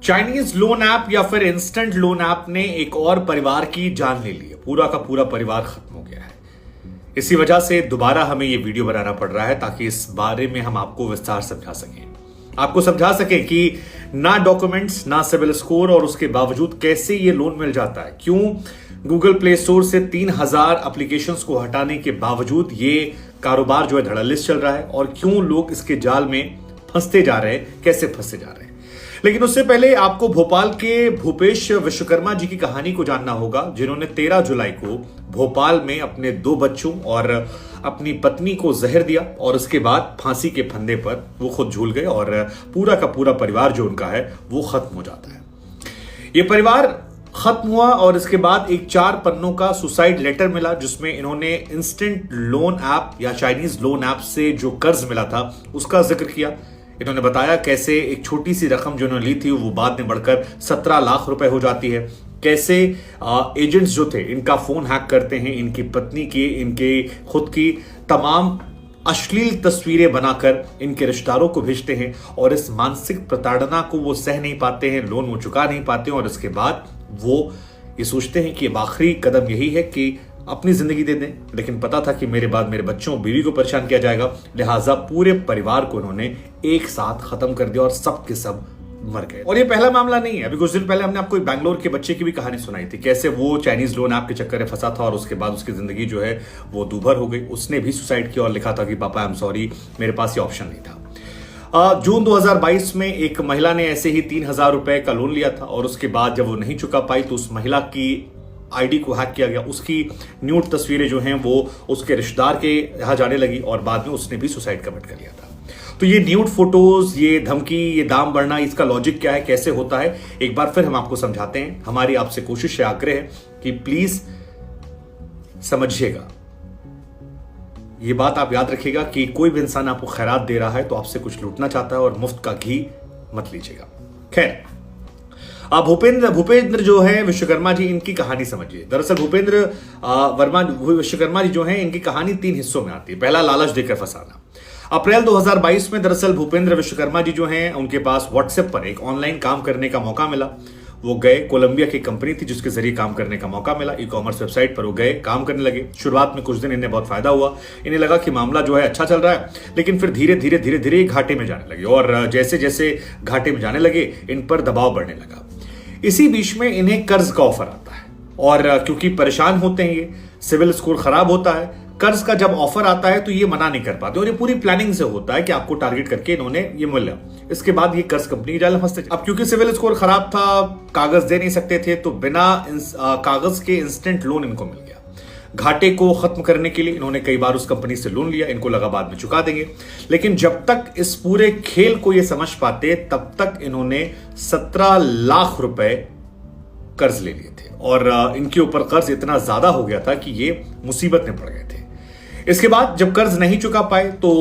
Chinese loan app या फिर instant loan app ने एक और परिवार की जान ले ली है। पूरा का पूरा परिवार खत्म हो गया है। इसी वजह से दोबारा हमें यह वीडियो बनाना पड़ रहा है ताकि इस बारे में हम आपको विस्तार समझा सकें, आपको समझा सकें कि ना डॉक्यूमेंट्स, ना सिविल स्कोर और उसके बावजूद कैसे ये लोन मिल जाता है। क्यों गूगल प्ले स्टोर से 3000 एप्लीकेशंस को हटाने के बावजूद ये कारोबार जो है धड़ल्ले चल रहा है और क्यों लोग इसके जाल में फंसते जा रहे हैं, कैसे फंसते जा रहे हैं। लेकिन उससे पहले आपको भोपाल के भूपेश विश्वकर्मा जी की कहानी को जानना होगा, जिन्होंने 13 जुलाई को भोपाल में अपने 2 बच्चों और अपनी पत्नी को जहर दिया और उसके बाद फांसी के फंदे पर वो खुद झूल गए और पूरा का पूरा परिवार जो उनका है वो खत्म हो जाता है। ये परिवार खत्म हुआ और इसके बाद एक 4 पन्नों का सुसाइड लेटर मिला, जिसमें इन्होंने इंस्टेंट लोन ऐप या चाइनीज लोन ऐप से जो कर्ज मिला था उसका जिक्र किया। इन्होंने बताया कैसे एक छोटी सी रकम जो इन्होंने ली थी वो बाद में बढ़कर 17 लाख रुपए हो जाती है। कैसे एजेंट्स जो थे इनका फोन हैक करते हैं, इनकी पत्नी की, इनके खुद की तमाम अश्लील तस्वीरें बनाकर इनके रिश्तेदारों को भेजते हैं और इस मानसिक प्रताड़ना को वो सह नहीं पाते हैं, लोन वो चुका नहीं पाते हैं और इसके बाद वो ये सोचते हैं कि अब आखिरी कदम यही है कि अपनी जिंदगी दे दें। लेकिन पता था कि मेरे बाद मेरे बच्चों बीवी को परेशान किया जाएगा, लिहाजा पूरे परिवार को उन्होंने एक साथ खत्म कर दिया और सब के सब मर गए। और ये पहला मामला नहीं है। अभी कुछ दिन पहले हमने आपको एक बैंगलोर के बच्चे की भी कहानी सुनाई थी, कैसे वो चाइनीज लोन ऐप के चक्कर में फंसा था और उसके बाद उसकी जिंदगी जो है वो दूभर हो गई। उसने भी सुसाइड किया और लिखा था कि पापा आई एम सॉरी, मेरे पास ये ऑप्शन नहीं था। जून 2022 में एक महिला ने ऐसे ही 3000 रुपए का लोन लिया था और उसके बाद जब वो नहीं चुका पाई तो उस महिला की आईडी को हैक किया गया। उसकी न्यूड तस्वीरें जो हैं वो उसके रिश्तेदार के यहां जाने लगी और बाद में उसने भी सुसाइड कमिट कर लिया था। तो ये न्यूड फोटोज, ये धमकी, ये दाम बढ़ना, इसका लॉजिक क्या है, कैसे होता है, एक बार फिर हम आपको समझाते हैं। हमारी आपसे कोशिश है, आग्रह है कि प्लीज समझिएगा। ये बात आप याद रखिएगा कि कोई भी इंसान आपको खैरात दे रहा है तो आपसे कुछ लूटना चाहता है और मुफ्त का घी मत लीजिएगा। खैर, भूपेंद्र जो है विश्वकर्मा जी, इनकी कहानी समझिए। दरअसल भूपेंद्र विश्वकर्मा जी जो है, इनकी कहानी 3 हिस्सों में आती है। पहला, लालच देकर फंसाना। अप्रैल 2022 में दरअसल भूपेंद्र विश्वकर्मा जी जो हैं उनके पास व्हाट्सएप पर एक ऑनलाइन काम करने का मौका मिला। वो गए, कोलंबिया की कंपनी थी जिसके जरिए काम करने का मौका मिला। ई कॉमर्स वेबसाइट पर वो गए, काम करने लगे। शुरुआत में कुछ दिन इन्हें बहुत फायदा हुआ, इन्हें लगा कि मामला जो है अच्छा चल रहा है, लेकिन फिर धीरे धीरे घाटे में जाने लगे और जैसे जैसे घाटे में जाने लगे इन पर दबाव बढ़ने लगा। इसी बीच में इन्हें कर्ज का ऑफर आता है और क्योंकि परेशान होते हैं, ये सिविल स्कोर खराब होता है, कर्ज का जब ऑफर आता है तो ये मना नहीं कर पाते और ये पूरी प्लानिंग से होता है कि आपको टारगेट करके इन्होंने ये मिला। इसके बाद ये कर्ज कंपनी की जाल में फंसते। अब क्योंकि सिविल स्कोर खराब था, कागज दे नहीं सकते थे, तो बिना कागज के इंस्टेंट लोन इनको मिल गया। घाटे को खत्म करने के लिए इन्होंने कई बार उस कंपनी से लोन लिया, इनको लगा बाद में चुका देंगे, लेकिन जब तक इस पूरे खेल को ये समझ पाते तब तक इन्होंने 17 लाख रुपए कर्ज ले लिए थे और इनके ऊपर कर्ज इतना ज्यादा हो गया था कि ये मुसीबत में पड़ गए थे। इसके बाद जब कर्ज नहीं चुका पाए तो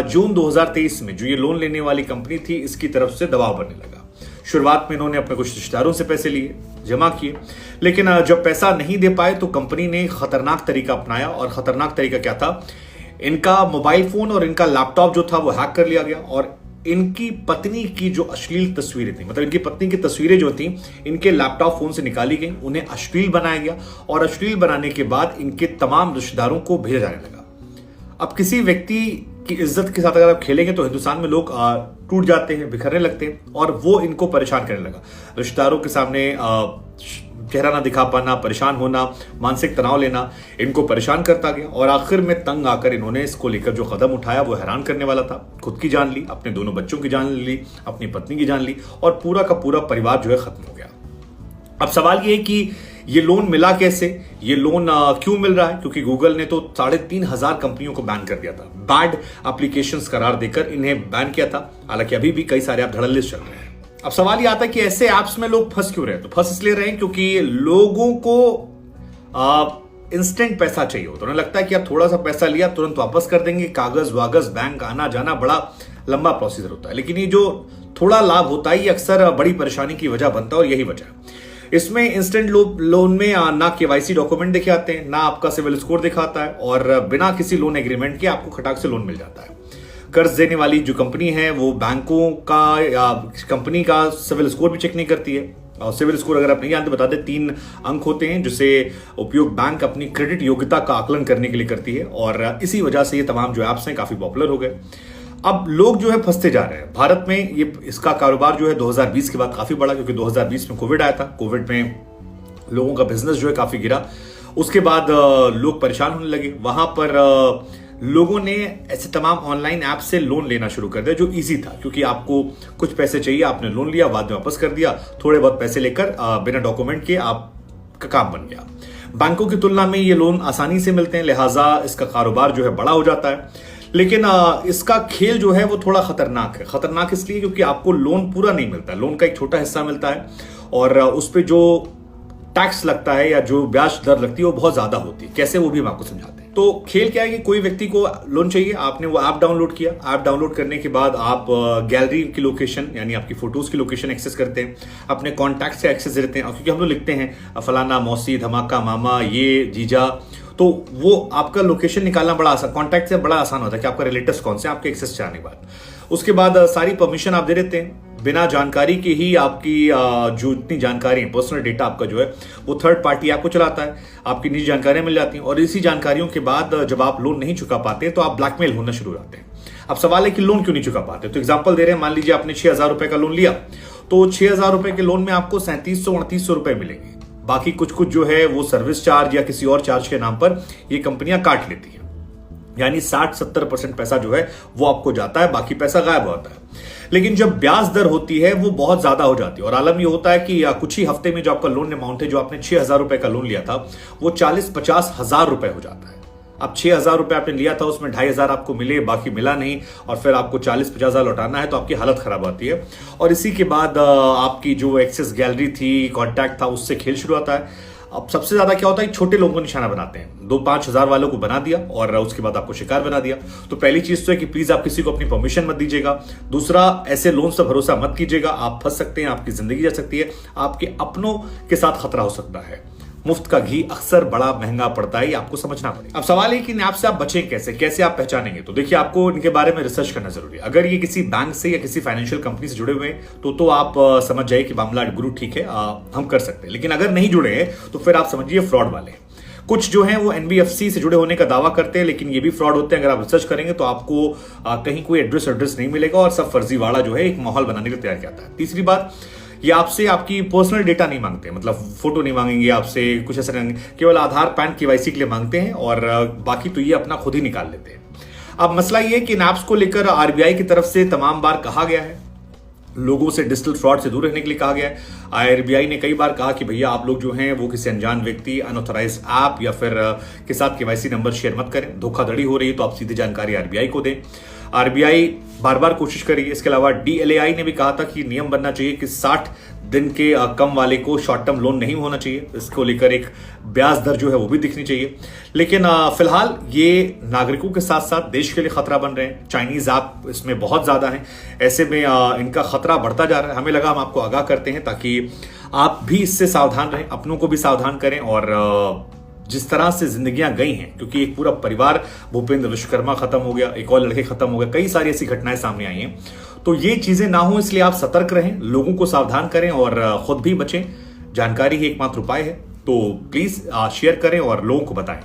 जून 2023 में जो ये लोन लेने वाली कंपनी थी, इसकी तरफ से दबाव बनने लगा। शुरुआत में इन्होंने अपने कुछ रिश्तेदारों से पैसे लिए, जमा किए, लेकिन जब पैसा नहीं दे पाए तो कंपनी ने खतरनाक तरीका अपनाया। और खतरनाक तरीका क्या था, इनका मोबाइल फोन और इनका लैपटॉप जो था वो हैक कर लिया गया और इनकी पत्नी की जो अश्लील तस्वीरें थी, मतलब इनकी पत्नी की तस्वीरें जो थी, इनके लैपटॉप फोन से निकाली गई, उन्हें अश्लील बनाया गया और अश्लील बनाने के बाद इनके तमाम रिश्तेदारों को भेजा जाने लगा। अब किसी व्यक्ति की इज्जत के साथ अगर आप खेलेंगे तो हिंदुस्तान में लोग टूट जाते हैं, बिखरने लगते हैं और वो इनको परेशान करने लगा। रिश्तेदारों के सामने चेहरा ना दिखा पाना, परेशान होना, मानसिक तनाव लेना इनको परेशान करता गया और आखिर में तंग आकर इन्होंने इसको लेकर जो कदम उठाया वो हैरान करने वाला था। खुद की जान ली, अपने दोनों बच्चों की जान ली, अपनी पत्नी की जान ली और पूरा का पूरा परिवार जो है खत्म हो गया। अब सवाल ये है कि ये लोन मिला कैसे, ये लोन क्यों मिल रहा है? क्योंकि गूगल ने तो 3500 कंपनियों को बैन कर दिया था, बैड एप्लीकेशंस करार देकर इन्हें बैन किया था। हालांकि अभी भी कई सारे ऐप धड़ल्ले चल रहे हैं। अब सवाल ये आता है कि ऐसे ऐप्स में लोग फंस क्यों रहे हैं? तो फंस इसलिए रहे हैं क्योंकि लोगों को इंस्टेंट पैसा चाहिए होता है। उन्हें लगता है कि यार थोड़ा सा पैसा लिया तुरंत वापस कर देंगे, कागज वागज, बैंक आना जाना बड़ा लंबा प्रोसीजर होता है। लेकिन ये जो थोड़ा लाभ होता है ये अक्सर बड़ी परेशानी की वजह बनता है और यही वजह है। इसमें इंस्टेंट लोन में ना केवाईसी डॉक्यूमेंट दिखे आते हैं, ना आपका सिविल स्कोर दिखाता है और बिना किसी लोन एग्रीमेंट के आपको खटाक से लोन मिल जाता है। कर्ज देने वाली जो कंपनी है वो बैंकों का या कंपनी का सिविल स्कोर भी चेक नहीं करती है। और सिविल स्कोर अगर आप नहीं जानते बता दें 3 अंक होते हैं जिसे उपयोग बैंक अपनी क्रेडिट योग्यता का आकलन करने के लिए करती है, और इसी वजह से ये तमाम जो ऐप्स हैं काफी पॉपुलर हो गए। अब लोग जो है फंसते जा रहे हैं। भारत में ये इसका कारोबार जो है 2020 के बाद काफी बढ़ा, क्योंकि 2020 में कोविड आया था। कोविड में लोगों का बिजनेस जो है काफी गिरा, उसके बाद लोग परेशान होने लगे। वहां पर लोगों ने ऐसे तमाम ऑनलाइन ऐप से लोन लेना शुरू कर दिया जो इजी था, क्योंकि आपको कुछ पैसे चाहिए, आपने लोन लिया, बाद में वापस कर दिया, थोड़े बहुत पैसे लेकर बिना डॉक्यूमेंट के आपका काम बन गया। बैंकों की तुलना में ये लोन आसानी से मिलते हैं, लिहाजा इसका कारोबार जो है बड़ा हो जाता है। लेकिन इसका खेल जो है वो थोड़ा खतरनाक है। खतरनाक इसलिए क्योंकि आपको लोन पूरा नहीं मिलता, लोन का एक छोटा हिस्सा मिलता है, और उस पर जो टैक्स लगता है या जो ब्याज दर लगती है वो बहुत ज्यादा होती है। कैसे, वो भी हम आपको समझाते हैं। तो खेल क्या है कि कोई व्यक्ति को लोन चाहिए, आपने वो ऐप डाउनलोड किया, ऐप डाउनलोड करने के बाद आप गैलरी की लोकेशन यानी आपकी फोटोज की लोकेशन एक्सेस करते हैं, अपने कॉन्टैक्ट से एक्सेस देते हैं, क्योंकि हम लोग लिखते हैं फलाना, मौसी, धमाका, मामा, ये जीजा, तो वो आपका लोकेशन निकालना बड़ा आसान, कॉन्टैक्ट से बड़ा आसान होता है कि आपका रिलेटिव्स कौन से, आपके एक्सेस चाहने के बाद उसके बाद सारी परमिशन आप दे देते हैं। बिना जानकारी के ही आपकी जो इतनी जानकारी है, पर्सनल डेटा आपका जो है वो थर्ड पार्टी आपको चलाता है, आपकी निजी जानकारियां मिल जाती हैं, और इसी जानकारियों के बाद जब आप लोन नहीं चुका पाते तो आप ब्लैकमेल होना शुरू हो जाते हैं। अब सवाल है कि लोन क्यों नहीं चुका पाते, तो एग्जाम्पल दे रहे हैं, मान लीजिए आपने 6,000 रुपए का लोन लिया, तो 6,000 रुपए के लोन में आपको 3700-3800 रुपए मिलेंगे। बाकी कुछ जो है वो सर्विस चार्ज या किसी और चार्ज के नाम पर ये कंपनियां काट लेती हैं, यानी 60-70% पैसा जो है वो आपको जाता है, बाकी पैसा गायब होता है। लेकिन जब ब्याज दर होती है वो बहुत ज्यादा हो जाती है, और आलम ये होता है कि कुछ ही हफ्ते में जो आपका लोन अमाउंट है, जो आपने 6,000 रुपए का लोन लिया था, वो 40-50 हजार रुपए हो जाता है। अब 6,000 रुपए आपने लिया था, उसमें 2,500 आपको मिले, बाकी मिला नहीं, और फिर आपको 40-50 हजार लौटाना है, तो आपकी हालत खराब आती है। और इसी के बाद आपकी जो एक्सेस गैलरी थी, कॉन्टैक्ट था, उससे खेल शुरू होता है। अब सबसे ज्यादा क्या होता है, छोटे लोगों को निशाना बनाते हैं, 2-5 हजार वालों को बना दिया और उसके बाद आपको शिकार बना दिया। तो पहली चीज तो है कि प्लीज आप किसी को अपनी परमिशन मत दीजिएगा। दूसरा, ऐसे लोन से भरोसा मत कीजिएगा, आप फंस सकते हैं, आपकी जिंदगी जा सकती है, आपके अपनों के साथ खतरा हो सकता है। मुफ्त का घी अक्सर बड़ा महंगा पड़ता है, आपको समझना पड़ेगा। अब सवाल है कि इन ऐप से आप बचें कैसे आप पहचानेंगे, तो देखिए आपको इनके बारे में रिसर्च करना जरूरी है। अगर ये किसी बैंक से या किसी फाइनेंशियल कंपनी से जुड़े हुए हैं तो आप समझ जाइए कि मामला गुरु ठीक है, हम कर सकते हैं। लेकिन अगर नहीं जुड़े हैं तो फिर आप समझिए फ्रॉड वाले। कुछ जो हैं वो NBFC से जुड़े होने का दावा करते हैं, लेकिन ये भी फ्रॉड होते हैं। अगर आप रिसर्च करेंगे तो आपको कहीं कोई एड्रेस नहीं मिलेगा, और सब फर्जीवाड़ा जो है एक माहौल बनाने के लिए तैयार किया जाता है। तीसरी बात, ये आपसे आपकी पर्सनल डेटा नहीं मांगते, मतलब फोटो नहीं मांगेंगे आपसे, कुछ ऐसा नहीं, केवल आधार, पैन, KYC के लिए मांगते हैं, और बाकी तो ये अपना खुद ही निकाल लेते हैं। अब मसला ये है कि इन ऐप्स को लेकर RBI की तरफ से तमाम बार कहा गया है, लोगों से डिजिटल फ्रॉड से दूर रहने के लिए कहा गया है। RBI ने कई बार कहा कि भैया आप लोग जो हैं वो किसी अनजान व्यक्ति, अनऑथराइज्ड ऐप या फिर के साथ KYC नंबर शेयर मत करें। धोखाधड़ी हो रही है तो आप सीधी जानकारी RBI को दें। RBI बार बार कोशिश कर रही है। इसके अलावा DLAI ने भी कहा था कि नियम बनना चाहिए कि 60 दिन के कम वाले को शॉर्ट टर्म लोन नहीं होना चाहिए, इसको लेकर एक ब्याज दर जो है वो भी दिखनी चाहिए। लेकिन फिलहाल ये नागरिकों के साथ साथ देश के लिए खतरा बन रहे हैं। चाइनीज ऐप इसमें बहुत ज्यादा हैं, ऐसे में इनका खतरा बढ़ता जा रहा है। हमें लगा हम आपको आगाह करते हैं ताकि आप भी इससे सावधान रहें, अपनों को भी सावधान करें। और जिस तरह से जिंदगियां गई हैं, क्योंकि एक पूरा परिवार भूपेंद्र विश्वकर्मा खत्म हो गया, एक और लड़के खत्म हो गए, कई सारी ऐसी घटनाएं सामने आई हैं, तो ये चीजें ना हो इसलिए आप सतर्क रहें, लोगों को सावधान करें और खुद भी बचें। जानकारी ही एकमात्र उपाय है, तो प्लीज शेयर करें और लोगों को बताएं।